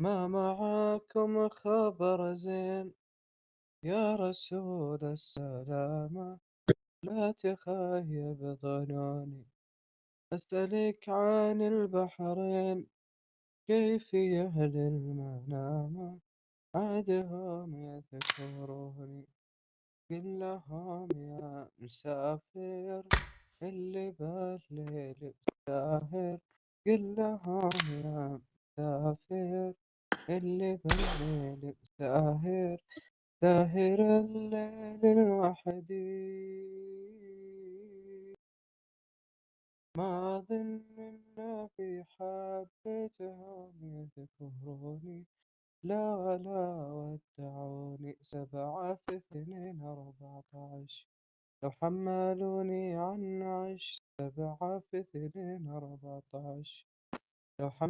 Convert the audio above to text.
ما معاكم خبر زين يا رسول السلامة، لا تخيب ظنوني. أسألك عن البحرين، كيف أهل المنامة عادهم يذكروني. قل لهم يا مسافر اللي بالليل ساهر، قل لهم يا مسافر اللي بالليل ساهر، ساهر الليل الوحدي. ما أظن إن في حبتهم يذكروني، لا ولا ودعوني. 7 في 2 14، لو حملوني عن عش. 7 في 2 14، لو حملوني